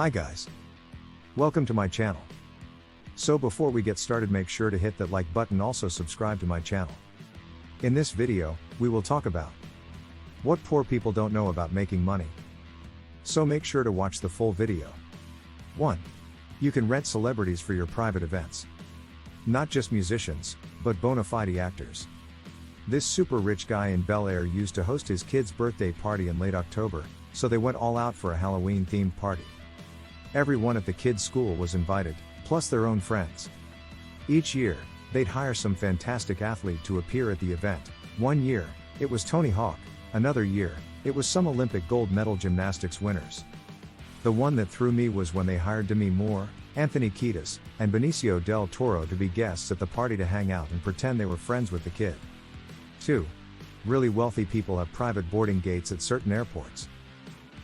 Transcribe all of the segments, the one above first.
Hi guys. Welcome to my channel. So before we get started, make sure to hit that like button, also subscribe to my channel. In this video, we will talk about what poor people don't know about making money. So make sure to watch the full video. 1. You can rent celebrities for your private events. Not just musicians, but bona fide actors. This super rich guy in Bel Air used to host his kid's birthday party in late October, so they went all out for a Halloween themed party. Everyone at the kids' school was invited, plus their own friends. Each year, they'd hire some fantastic athlete to appear at the event. One year, it was Tony Hawk. Another year, it was some Olympic gold medal gymnastics winners. The one that threw me was when they hired Demi Moore, Anthony Kiedis, and Benicio del Toro to be guests at the party to hang out and pretend they were friends with the kid. 2. Really wealthy people have private boarding gates at certain airports.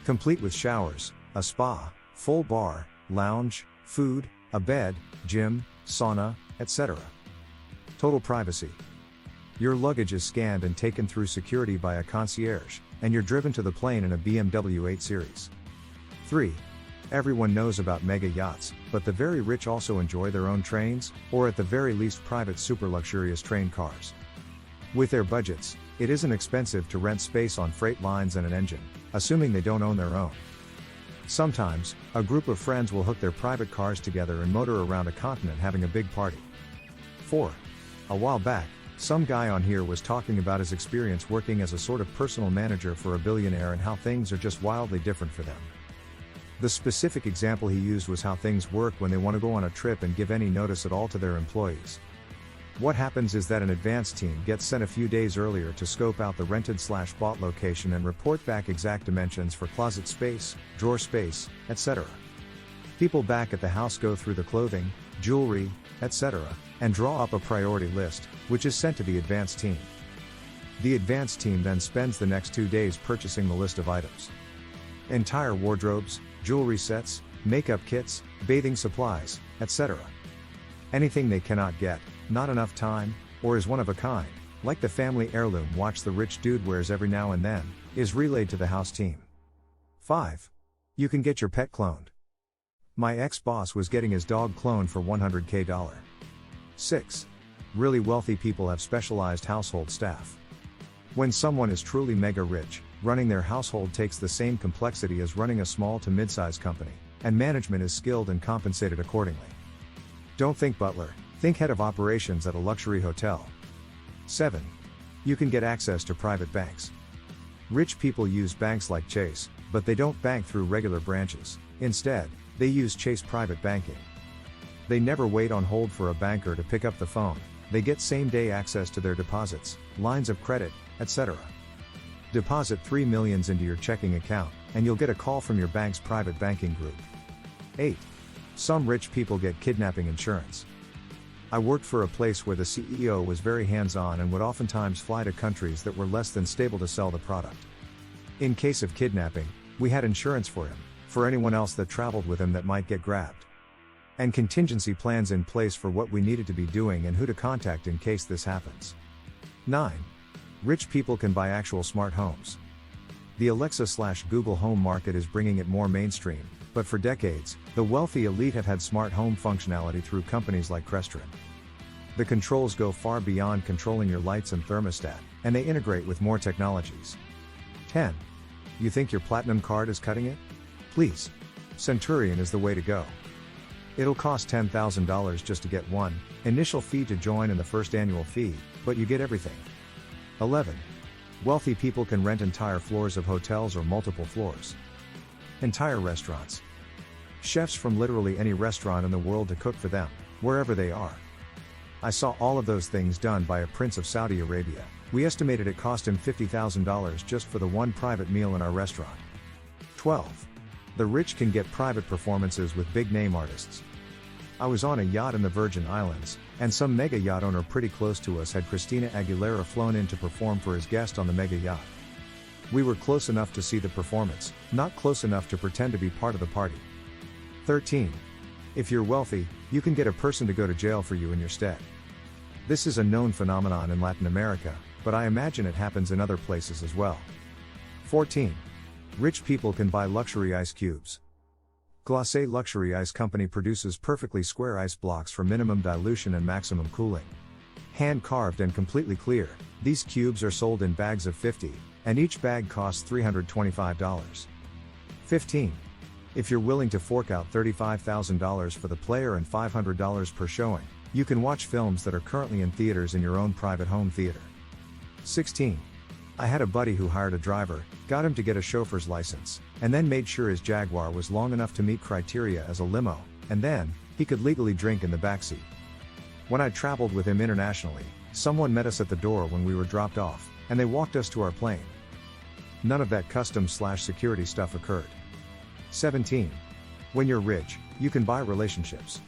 Complete with showers, a spa, full bar, lounge, food, a bed, gym, sauna, etc. Total privacy. Your luggage is scanned and taken through security by a concierge, and you're driven to the plane in a BMW 8 Series. 3. Everyone knows about mega yachts, but the very rich also enjoy their own trains, or at the very least private super luxurious train cars. With their budgets, it isn't expensive to rent space on freight lines and an engine, assuming they don't own their own. Sometimes, a group of friends will hook their private cars together and motor around a continent having a big party. 4. A while back, some guy on here was talking about his experience working as a sort of personal manager for a billionaire and how things are just wildly different for them. The specific example he used was how things work when they want to go on a trip and give any notice at all to their employees. What happens is that an advance team gets sent a few days earlier to scope out the rented/bought location and report back exact dimensions for closet space, drawer space, etc. People back at the house go through the clothing, jewelry, etc., and draw up a priority list, which is sent to the advance team. The advance team then spends the next 2 days purchasing the list of items. Entire wardrobes, jewelry sets, makeup kits, bathing supplies, etc. Anything they cannot get, not enough time, or is one of a kind, like the family heirloom watch the rich dude wears every now and then, is relayed to the house team. 5. You can get your pet cloned. My ex-boss was getting his dog cloned for $100K. 6. Really wealthy people have specialized household staff. When someone is truly mega rich, running their household takes the same complexity as running a small to mid-size company, and management is skilled and compensated accordingly. Don't think butler, think head of operations at a luxury hotel. 7. You can get access to private banks. Rich people use banks like Chase, but they don't bank through regular branches. Instead, they use Chase Private Banking. They never wait on hold for a banker to pick up the phone. They get same-day access to their deposits, lines of credit, etc. Deposit $3 million into your checking account, and you'll get a call from your bank's private banking group. 8. Some rich people get kidnapping insurance. I worked for a place where the CEO was very hands-on and would oftentimes fly to countries that were less than stable to sell the product. In case of kidnapping, we had insurance for him, for anyone else that traveled with him that might get grabbed. And contingency plans in place for what we needed to be doing and who to contact in case this happens. 9. Rich people can buy actual smart homes. The Alexa/Google Home market is bringing it more mainstream, but for decades, the wealthy elite have had smart home functionality through companies like Crestron. The controls go far beyond controlling your lights and thermostat, and they integrate with more technologies. 10. You think your platinum card is cutting it? Please. Centurion is the way to go. It'll cost $10,000 just to get one, initial fee to join and the first annual fee, but you get everything. 11. Wealthy people can rent entire floors of hotels or multiple floors. Entire restaurants. Chefs from literally any restaurant in the world to cook for them, wherever they are. I saw all of those things done by a prince of Saudi Arabia. We estimated it cost him $50,000 just for the one private meal in our restaurant. 12. The rich can get private performances with big-name artists. I was on a yacht in the Virgin Islands, and some mega yacht owner pretty close to us had Christina Aguilera flown in to perform for his guest on the mega yacht. We were close enough to see the performance, not close enough to pretend to be part of the party. 13. If you're wealthy, you can get a person to go to jail for you in your stead. This is a known phenomenon in Latin America, but I imagine it happens in other places as well. 14. Rich people can buy luxury ice cubes. 𝐏𝐨 Luxury Ice Company produces perfectly square ice blocks for minimum dilution and maximum cooling. Hand carved and completely clear, these cubes are sold in bags of 50, and each bag costs $325. 15. If you're willing to fork out $35,000 for the player and $500 per showing, you can watch films that are currently in theaters in your own private home theater. 16. I had a buddy who hired a driver, got him to get a chauffeur's license, and then made sure his Jaguar was long enough to meet criteria as a limo, and then, he could legally drink in the backseat. When I traveled with him internationally, someone met us at the door when we were dropped off, and they walked us to our plane. None of that custom/security stuff occurred. 17. When you're rich, you can buy relationships.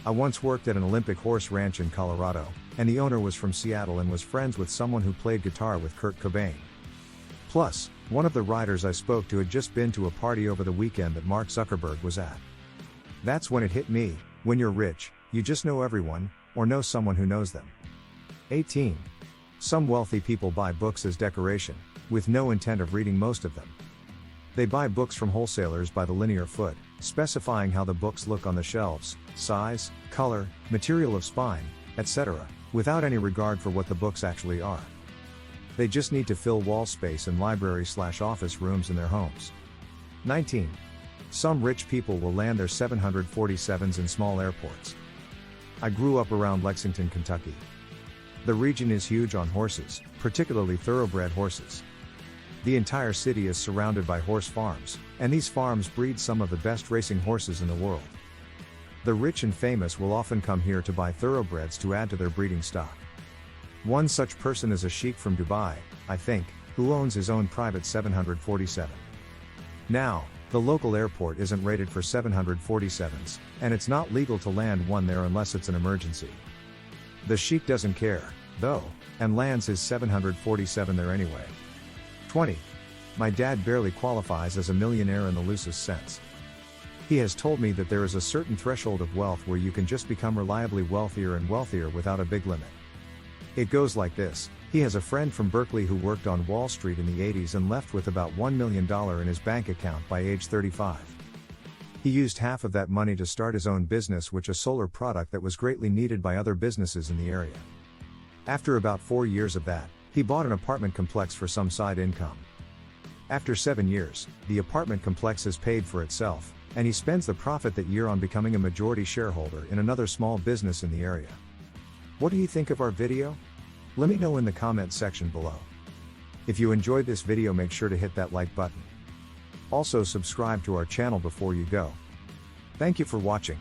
I once worked at an Olympic horse ranch in Colorado, and the owner was from Seattle and was friends with someone who played guitar with Kurt Cobain. Plus, one of the riders I spoke to had just been to a party over the weekend that Mark Zuckerberg was at. That's when it hit me: when you're rich, you just know everyone, or know someone who knows them. 18. Some wealthy people buy books as decoration, with no intent of reading most of them. They buy books from wholesalers by the linear foot, specifying how the books look on the shelves, size, color, material of spine, etc., without any regard for what the books actually are. They just need to fill wall space and library/office rooms in their homes. 19. Some rich people will land their 747s in small airports. I grew up around Lexington, Kentucky. The region is huge on horses, particularly thoroughbred horses. The entire city is surrounded by horse farms, and these farms breed some of the best racing horses in the world. The rich and famous will often come here to buy thoroughbreds to add to their breeding stock. One such person is a sheik from Dubai, I think, who owns his own private 747. Now, the local airport isn't rated for 747s, and it's not legal to land one there unless it's an emergency. The sheik doesn't care, though, and lands his 747 there anyway. 20. My dad barely qualifies as a millionaire in the loosest sense. He has told me that there is a certain threshold of wealth where you can just become reliably wealthier and wealthier without a big limit. It goes like this: he has a friend from Berkeley who worked on Wall Street in the 80s and left with about $1 million in his bank account by age 35. He used half of that money to start his own business, which is a solar product that was greatly needed by other businesses in the area. After about 4 years of that, he bought an apartment complex for some side income. After 7 years, the apartment complex has paid for itself, and he spends the profit that year on becoming a majority shareholder in another small business in the area. What do you think of our video? Let me know in the comments section below. If you enjoyed this video, make sure to hit that like button. Also subscribe to our channel before you go. Thank you for watching.